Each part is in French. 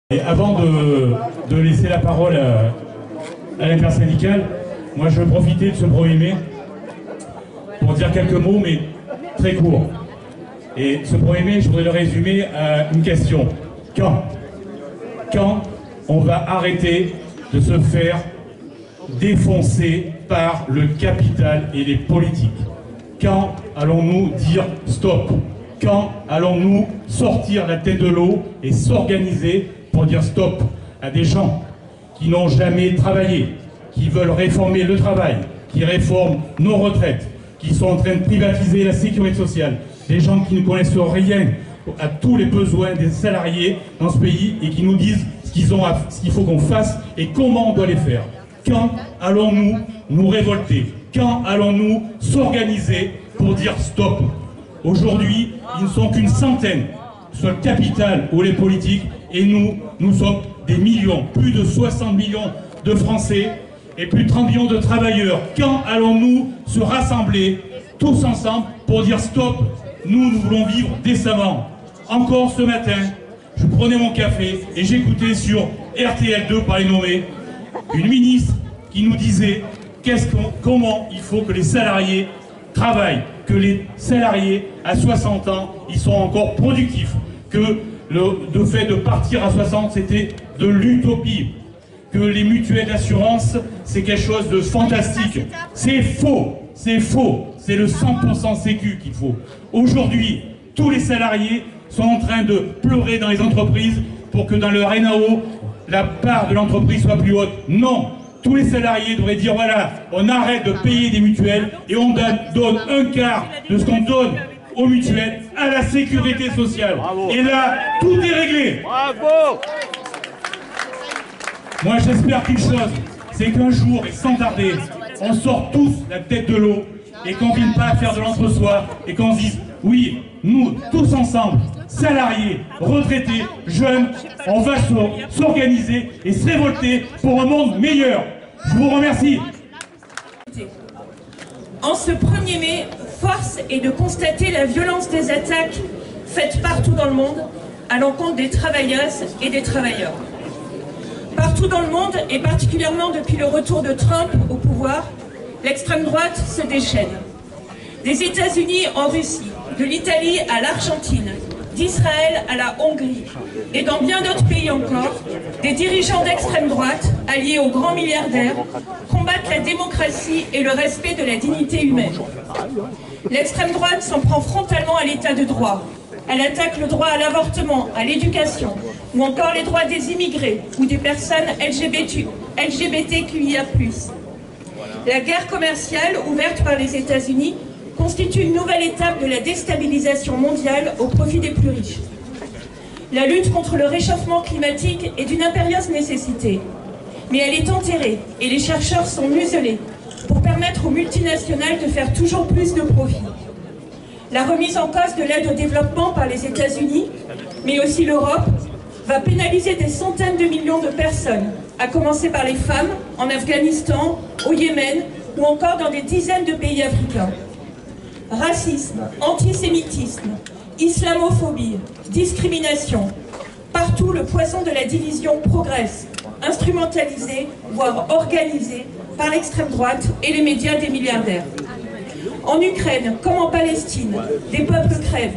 Et avant de laisser la parole à l'intersyndicale, moi je veux profiter de ce 1er mai pour dire quelques mots, mais très courts. Et ce 1er mai, je voudrais le résumer à une question. Quand on va arrêter de se faire défoncer par le capital et les politiques? Quand allons-nous dire stop? Quand allons-nous sortir la tête de l'eau et s'organiser pour dire stop à des gens qui n'ont jamais travaillé, qui veulent réformer le travail, qui réforment nos retraites, qui sont en train de privatiser la sécurité sociale, des gens qui ne connaissent rien à tous les besoins des salariés dans ce pays et qui nous disent ce qu'il faut qu'on fasse et comment on doit les faire. Quand allons-nous nous révolter? Quand allons-nous s'organiser pour dire stop? Aujourd'hui, ils ne sont qu'une centaine, soit le capital ou les politiques, et nous sommes des millions, plus de 60 millions de Français et plus de 30 millions de travailleurs. Quand allons-nous se rassembler tous ensemble pour dire stop? Nous voulons vivre décemment. Encore ce matin, je prenais mon café et j'écoutais sur RTL2, par les nommés, une ministre qui nous disait comment il faut que les salariés travaillent, que les salariés à 60 ans, ils sont encore productifs, que le fait de partir à 60, c'était de l'utopie, que les mutuelles d'assurance, c'est quelque chose de fantastique. C'est faux, c'est le 100% sécu qu'il faut. Aujourd'hui, tous les salariés sont en train de pleurer dans les entreprises pour que dans leur NAO, la part de l'entreprise soit plus haute. Non, tous les salariés devraient dire voilà, on arrête de payer des mutuelles et on donne un quart de ce qu'on donne aux mutuelles à la sécurité sociale. Bravo. Et là, tout est réglé. Bravo. Moi, j'espère qu'une chose, c'est qu'un jour, et sans tarder, on sort tous la tête de l'eau et qu'on ne vienne pas faire de l'entre-soi et qu'on se dise oui, nous, tous ensemble, salariés, retraités, jeunes, on va s'organiser et se révolter pour un monde meilleur. Je vous remercie. En ce 1er mai, force est de constater la violence des attaques faites partout dans le monde à l'encontre des travailleuses et des travailleurs. Partout dans le monde, et particulièrement depuis le retour de Trump au pouvoir, l'extrême droite se déchaîne. Des États-Unis en Russie, de l'Italie à l'Argentine, d'Israël à la Hongrie, et dans bien d'autres pays encore, des dirigeants d'extrême droite, alliés aux grands milliardaires, combattent la démocratie et le respect de la dignité humaine. L'extrême droite s'en prend frontalement à l'état de droit. Elle attaque le droit à l'avortement, à l'éducation, ou encore les droits des immigrés ou des personnes LGBTQIA+. La guerre commerciale ouverte par les États-Unis constitue une nouvelle étape de la déstabilisation mondiale au profit des plus riches. La lutte contre le réchauffement climatique est d'une impérieuse nécessité, mais elle est enterrée et les chercheurs sont muselés pour permettre aux multinationales de faire toujours plus de profit. La remise en cause de l'aide au développement par les États-Unis, mais aussi l'Europe, va pénaliser des centaines de millions de personnes, à commencer par les femmes en Afghanistan, au Yémen ou encore dans des dizaines de pays africains. Racisme, antisémitisme, islamophobie, discrimination. Partout, le poison de la division progresse, instrumentalisé, voire organisé par l'extrême droite et les médias des milliardaires. En Ukraine, comme en Palestine, des peuples crèvent.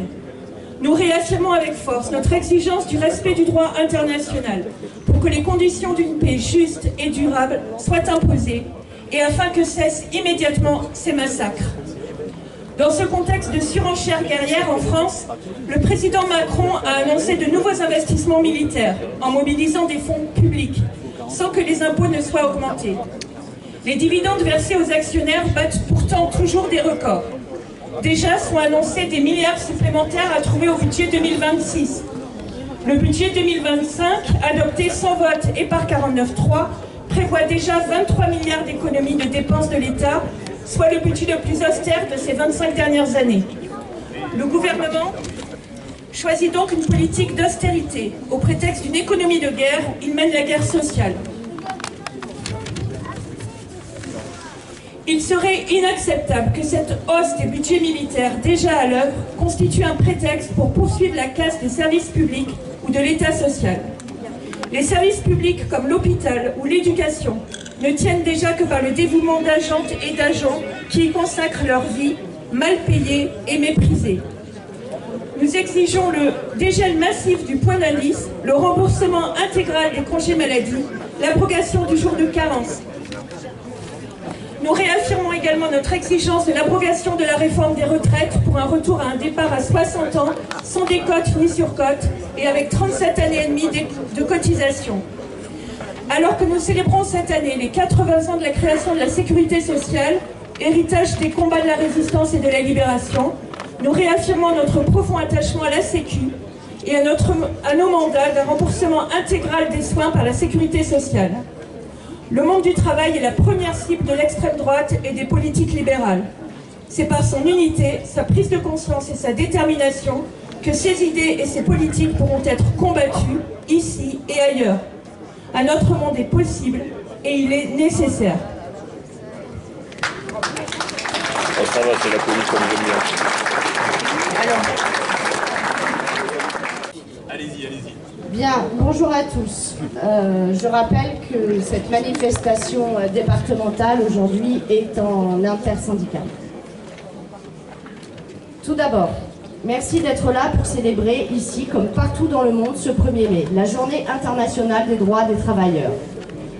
Nous réaffirmons avec force notre exigence du respect du droit international pour que les conditions d'une paix juste et durable soient imposées et afin que cessent immédiatement ces massacres. Dans ce contexte de surenchère guerrière en France, le président Macron a annoncé de nouveaux investissements militaires en mobilisant des fonds publics, sans que les impôts ne soient augmentés. Les dividendes versés aux actionnaires battent pourtant toujours des records. Déjà sont annoncés des milliards supplémentaires à trouver au budget 2026. Le budget 2025, adopté sans vote et par 49.3, prévoit déjà 23 milliards d'économies de dépenses de l'État, soit le budget le plus austère de ces 25 dernières années. Le gouvernement choisit donc une politique d'austérité. Au prétexte d'une économie de guerre, il mène la guerre sociale. Il serait inacceptable que cette hausse des budgets militaires déjà à l'œuvre constitue un prétexte pour poursuivre la casse des services publics ou de l'État social. Les services publics comme l'hôpital ou l'éducation ne tiennent déjà que par le dévouement d'agentes et d'agents qui y consacrent leur vie, mal payée et méprisée. Nous exigeons le dégel massif du point d'indice, le remboursement intégral des congés maladie, l'abrogation du jour de carence. Nous réaffirmons également notre exigence de l'abrogation de la réforme des retraites pour un retour à un départ à 60 ans, sans décote ni surcote, et avec 37 années et demie de cotisation. Alors que nous célébrons cette année les 80 ans de la création de la sécurité sociale, héritage des combats de la résistance et de la libération, nous réaffirmons notre profond attachement à la Sécu et à nos mandats d'un remboursement intégral des soins par la sécurité sociale. Le monde du travail est la première cible de l'extrême droite et des politiques libérales. C'est par son unité, sa prise de conscience et sa détermination que ces idées et ces politiques pourront être combattues ici et ailleurs. Un autre monde est possible et il est nécessaire. Oh, ça va, c'est la police comme j'aime bien. Allez-y, allez-y. Bien, bonjour à tous. Je rappelle que cette manifestation départementale aujourd'hui est en intersyndicale. Tout d'abord, merci d'être là pour célébrer ici, comme partout dans le monde, ce 1er mai, la journée internationale des droits des travailleurs.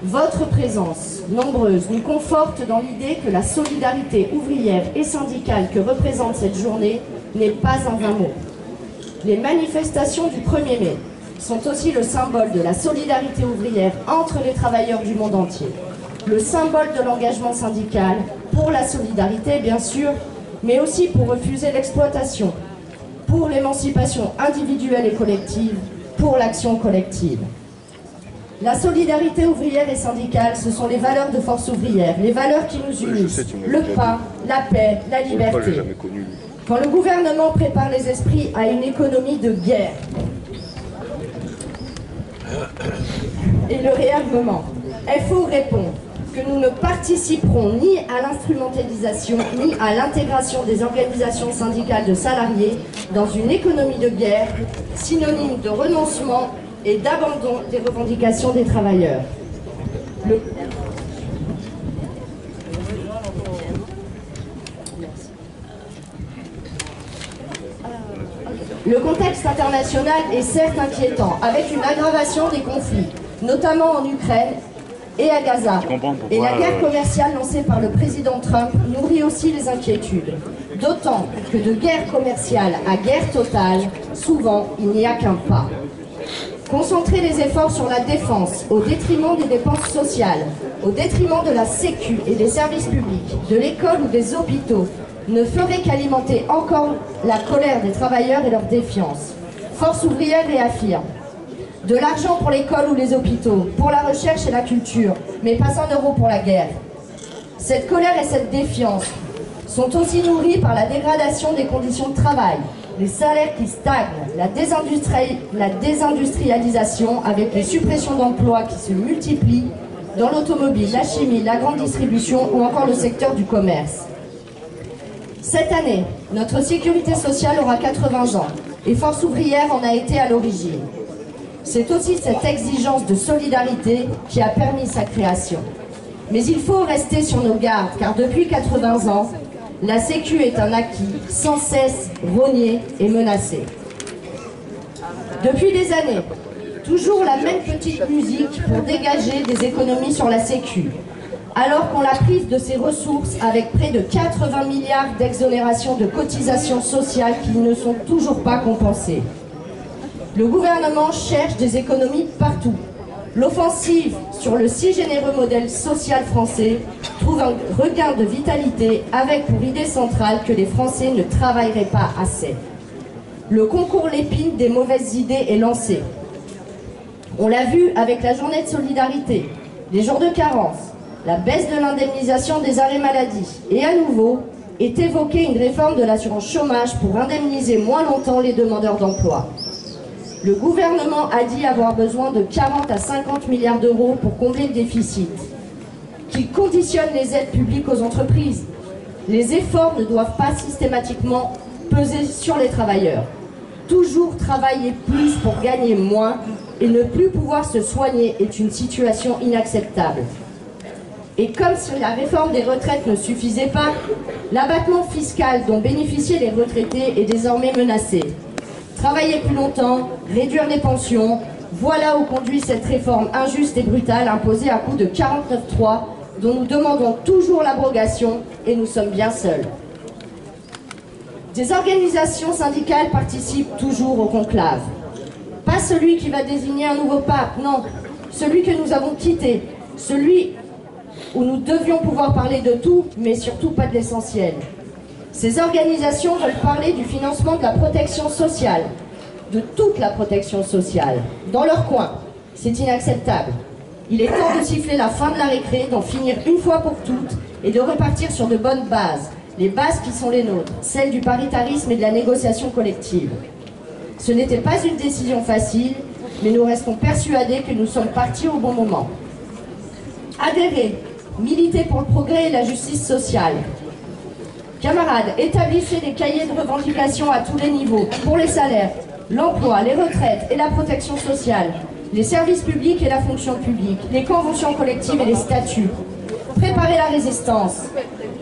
Votre présence, nombreuse, nous conforte dans l'idée que la solidarité ouvrière et syndicale que représente cette journée n'est pas un vain mot. Les manifestations du 1er mai sont aussi le symbole de la solidarité ouvrière entre les travailleurs du monde entier, le symbole de l'engagement syndical pour la solidarité bien sûr, mais aussi pour refuser l'exploitation, pour l'émancipation individuelle et collective, pour l'action collective. La solidarité ouvrière et syndicale, ce sont les valeurs de force ouvrière, les valeurs qui nous unissent, le pain, la paix, la liberté. Quand le gouvernement prépare les esprits à une économie de guerre et le réarmement, FO répond que nous ne participerons ni à l'instrumentalisation ni à l'intégration des organisations syndicales de salariés dans une économie de guerre, synonyme de renoncement et d'abandon des revendications des travailleurs. Le contexte international est certes inquiétant, avec une aggravation des conflits, notamment en Ukraine et à Gaza. Et la guerre commerciale lancée par le président Trump nourrit aussi les inquiétudes. D'autant que de guerre commerciale à guerre totale, souvent, il n'y a qu'un pas. Concentrer les efforts sur la défense, au détriment des dépenses sociales, au détriment de la sécu et des services publics, de l'école ou des hôpitaux, ne ferait qu'alimenter encore la colère des travailleurs et leur défiance. Force ouvrière réaffirme de l'argent pour l'école ou les hôpitaux, pour la recherche et la culture, mais pas un euro pour la guerre. Cette colère et cette défiance sont aussi nourries par la dégradation des conditions de travail, les salaires qui stagnent, la désindustrialisation avec les suppressions d'emplois qui se multiplient dans l'automobile, la chimie, la grande distribution ou encore le secteur du commerce. Cette année, notre sécurité sociale aura 80 ans et Force ouvrière en a été à l'origine. C'est aussi cette exigence de solidarité qui a permis sa création. Mais il faut rester sur nos gardes, car depuis 80 ans, la Sécu est un acquis sans cesse rogné et menacé. Depuis des années, toujours la même petite musique pour dégager des économies sur la Sécu, alors qu'on la prive de ses ressources avec près de 80 milliards d'exonérations de cotisations sociales qui ne sont toujours pas compensées. Le gouvernement cherche des économies partout. L'offensive sur le si généreux modèle social français trouve un regain de vitalité avec pour idée centrale que les Français ne travailleraient pas assez. Le concours Lépine des mauvaises idées est lancé. On l'a vu avec la journée de solidarité, les jours de carence, la baisse de l'indemnisation des arrêts maladie et à nouveau est évoquée une réforme de l'assurance chômage pour indemniser moins longtemps les demandeurs d'emploi. Le gouvernement a dit avoir besoin de 40 à 50 milliards d'euros pour combler le déficit, qu'il conditionne les aides publiques aux entreprises. Les efforts ne doivent pas systématiquement peser sur les travailleurs. Toujours travailler plus pour gagner moins et ne plus pouvoir se soigner est une situation inacceptable. Et comme si la réforme des retraites ne suffisait pas, l'abattement fiscal dont bénéficiaient les retraités est désormais menacé. Travailler plus longtemps, réduire les pensions, voilà où conduit cette réforme injuste et brutale imposée à coup de 49.3 dont nous demandons toujours l'abrogation et nous sommes bien seuls. Des organisations syndicales participent toujours au conclave. Pas celui qui va désigner un nouveau pape, non, celui que nous avons quitté, celui où nous devions pouvoir parler de tout, mais surtout pas de l'essentiel. Ces organisations veulent parler du financement de la protection sociale, de toute la protection sociale, dans leur coin. C'est inacceptable. Il est temps de siffler la fin de la récré, d'en finir une fois pour toutes et de repartir sur de bonnes bases, les bases qui sont les nôtres, celles du paritarisme et de la négociation collective. Ce n'était pas une décision facile, mais nous restons persuadés que nous sommes partis au bon moment. Adhérer, militer pour le progrès et la justice sociale. Camarades, établissez des cahiers de revendications à tous les niveaux, pour les salaires, l'emploi, les retraites et la protection sociale, les services publics et la fonction publique, les conventions collectives et les statuts. Préparez la résistance.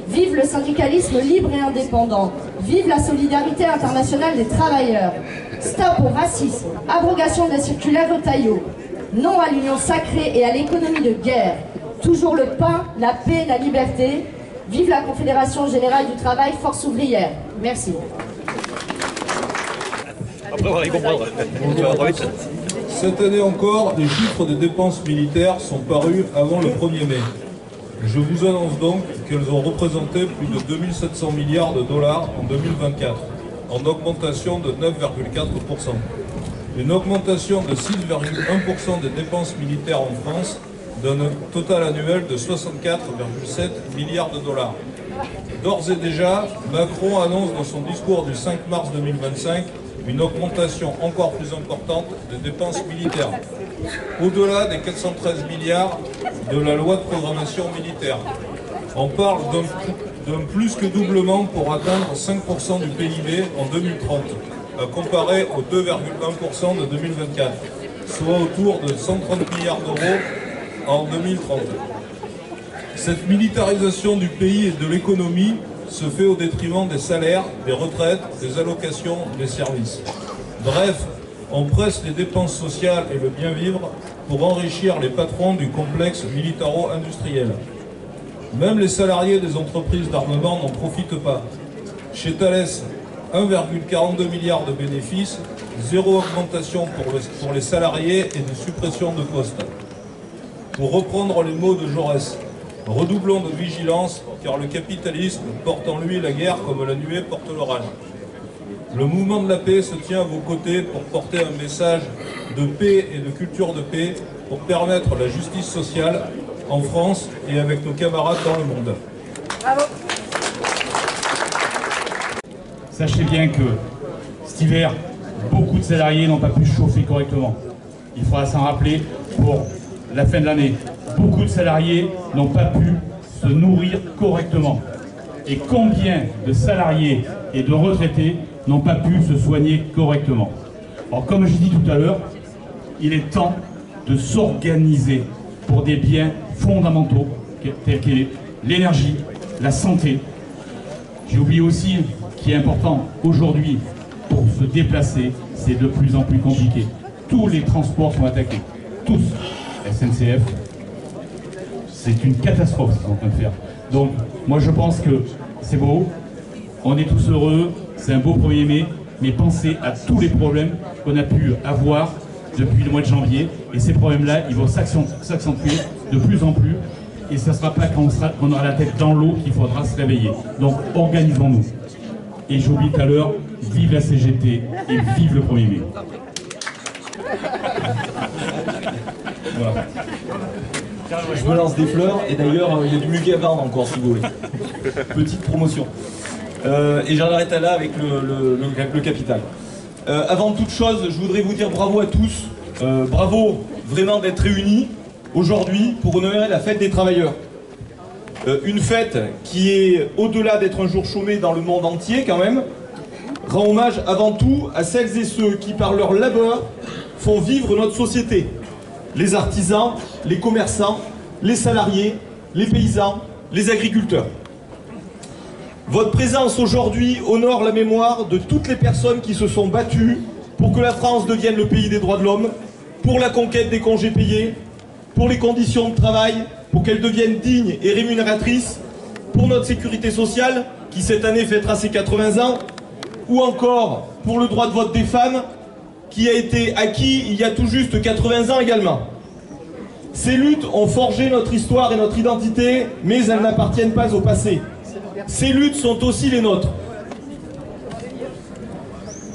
Vive le syndicalisme libre et indépendant. Vive la solidarité internationale des travailleurs. Stop au racisme. Abrogation de la circulaire Retailleau. Non à l'union sacrée et à l'économie de guerre. Toujours le pain, la paix, la liberté. Vive la Confédération Générale du Travail, force ouvrière. Merci. Cette année encore, les chiffres des dépenses militaires sont parus avant le 1er mai. Je vous annonce donc qu'elles ont représenté plus de 2700 milliards de dollars en 2024, en augmentation de 9,4%. Une augmentation de 6,1% des dépenses militaires en France donne un total annuel de 64,7 milliards de dollars. D'ores et déjà, Macron annonce dans son discours du 5 mars 2025 une augmentation encore plus importante des dépenses militaires, au-delà des 413 milliards de la loi de programmation militaire. On parle d'un plus que doublement pour atteindre 5% du PIB en 2030, à comparer aux 2,1% de 2024, soit autour de 130 milliards d'euros en 2030. Cette militarisation du pays et de l'économie se fait au détriment des salaires, des retraites, des allocations, des services. Bref, on presse les dépenses sociales et le bien-vivre pour enrichir les patrons du complexe militaro-industriel. Même les salariés des entreprises d'armement n'en profitent pas. Chez Thales, 1,42 milliard de bénéfices, zéro augmentation pour les salariés et de suppression de postes. Pour reprendre les mots de Jaurès, redoublons de vigilance, car le capitalisme porte en lui la guerre comme la nuée porte l'orage. Le mouvement de la paix se tient à vos côtés pour porter un message de paix et de culture de paix, pour permettre la justice sociale en France et avec nos camarades dans le monde. Bravo. Sachez bien que cet hiver, beaucoup de salariés n'ont pas pu chauffer correctement. Il faudra s'en rappeler pour la fin de l'année. Beaucoup de salariés n'ont pas pu se nourrir correctement. Et combien de salariés et de retraités n'ont pas pu se soigner correctement? Alors, comme j'ai dit tout à l'heure, il est temps de s'organiser pour des biens fondamentaux tels que l'énergie, la santé. J'ai oublié aussi qui est important aujourd'hui pour se déplacer, c'est de plus en plus compliqué. Tous les transports sont attaqués, tous. SNCF, c'est une catastrophe ce qu'ils sont en train de faire. Donc moi je pense que c'est beau, on est tous heureux, c'est un beau 1er mai, mais pensez à tous les problèmes qu'on a pu avoir depuis le mois de janvier, et ces problèmes-là, ils vont s'accentuer de plus en plus, et ce ne sera pas quand on aura la tête dans l'eau qu'il faudra se réveiller. Donc organisons-nous. Et j'ai oublié tout à l'heure, vive la CGT et vive le 1er mai. Voilà. Je me lance des fleurs, et d'ailleurs il y a du muguet à vendre encore si vous voulez. Petite promotion. Et j'en arrête là avec le capital. Avant toute chose, je voudrais vous dire bravo à tous. Bravo vraiment d'être réunis aujourd'hui pour honorer la fête des travailleurs. Une fête qui est au-delà d'être un jour chômé dans le monde entier quand même. rend hommage avant tout à celles et ceux qui, par leur labeur, font vivre notre société. Les artisans, les commerçants, les salariés, les paysans, les agriculteurs. Votre présence aujourd'hui honore la mémoire de toutes les personnes qui se sont battues pour que la France devienne le pays des droits de l'homme, pour la conquête des congés payés, pour les conditions de travail, pour qu'elles deviennent dignes et rémunératrices, pour notre sécurité sociale, qui cette année fêtera ses 80 ans, ou encore pour le droit de vote des femmes, qui a été acquis il y a tout juste 80 ans également. Ces luttes ont forgé notre histoire et notre identité, mais elles n'appartiennent pas au passé. Ces luttes sont aussi les nôtres.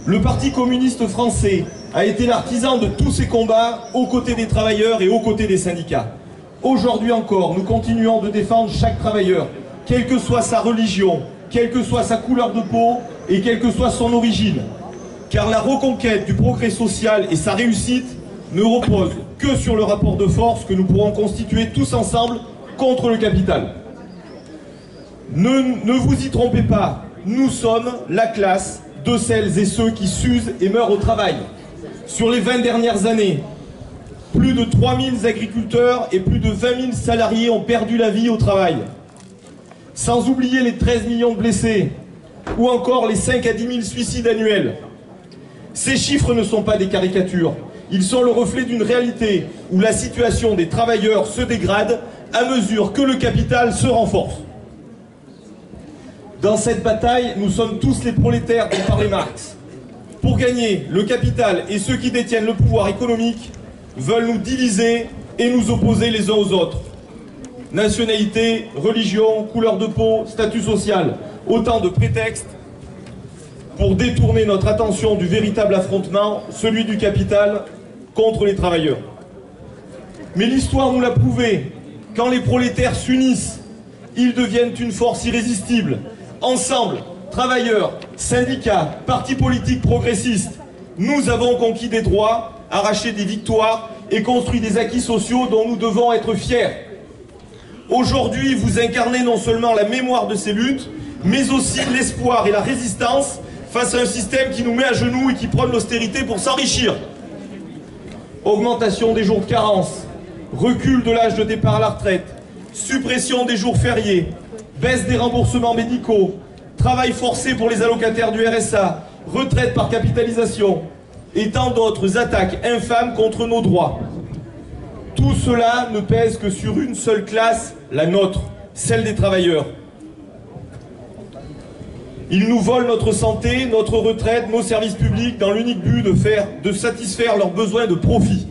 Le Parti communiste français a été l'artisan de tous ces combats aux côtés des travailleurs et aux côtés des syndicats. Aujourd'hui encore, nous continuons de défendre chaque travailleur, quelle que soit sa religion, quelle que soit sa couleur de peau et quelle que soit son origine. Car la reconquête du progrès social et sa réussite ne reposent que sur le rapport de force que nous pourrons constituer tous ensemble contre le capital. Ne vous y trompez pas, nous sommes la classe de celles et ceux qui s'usent et meurent au travail. Sur les 20 dernières années, plus de 3000 agriculteurs et plus de 20 000 salariés ont perdu la vie au travail. Sans oublier les 13 millions de blessés, ou encore les 5 à 10 000 suicides annuels. Ces chiffres ne sont pas des caricatures, ils sont le reflet d'une réalité où la situation des travailleurs se dégrade à mesure que le capital se renforce. Dans cette bataille, nous sommes tous les prolétaires dont parlait Marx. Pour gagner, le capital et ceux qui détiennent le pouvoir économique veulent nous diviser et nous opposer les uns aux autres. Nationalité, religion, couleur de peau, statut social, autant de prétextes pour détourner notre attention du véritable affrontement, celui du capital contre les travailleurs. Mais l'histoire nous l'a prouvé, quand les prolétaires s'unissent, ils deviennent une force irrésistible. Ensemble, travailleurs, syndicats, partis politiques progressistes, nous avons conquis des droits, arraché des victoires et construit des acquis sociaux dont nous devons être fiers. Aujourd'hui, vous incarnez non seulement la mémoire de ces luttes, mais aussi l'espoir et la résistance face à un système qui nous met à genoux et qui prône l'austérité pour s'enrichir. Augmentation des jours de carence, recul de l'âge de départ à la retraite, suppression des jours fériés, baisse des remboursements médicaux, travail forcé pour les allocataires du RSA, retraite par capitalisation et tant d'autres attaques infâmes contre nos droits. Tout cela ne pèse que sur une seule classe, la nôtre, celle des travailleurs. Ils nous volent notre santé, notre retraite, nos services publics dans l'unique but de satisfaire leurs besoins de profit.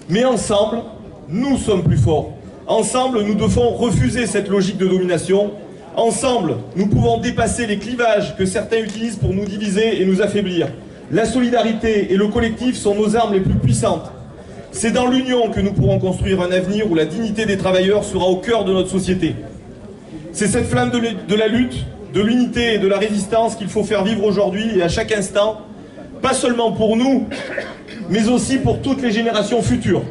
Mais ensemble, nous sommes plus forts. Ensemble, nous devons refuser cette logique de domination. Ensemble, nous pouvons dépasser les clivages que certains utilisent pour nous diviser et nous affaiblir. La solidarité et le collectif sont nos armes les plus puissantes. C'est dans l'union que nous pourrons construire un avenir où la dignité des travailleurs sera au cœur de notre société. C'est cette flamme de la lutte, de l'unité et de la résistance qu'il faut faire vivre aujourd'hui et à chaque instant, pas seulement pour nous, mais aussi pour toutes les générations futures.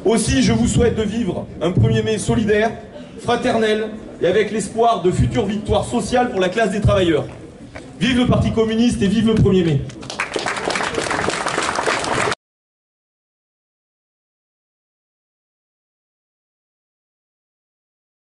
Aussi, je vous souhaite de vivre un 1er mai solidaire, fraternel et avec l'espoir de futures victoires sociales pour la classe des travailleurs. Vive le Parti communiste et vive le 1er mai.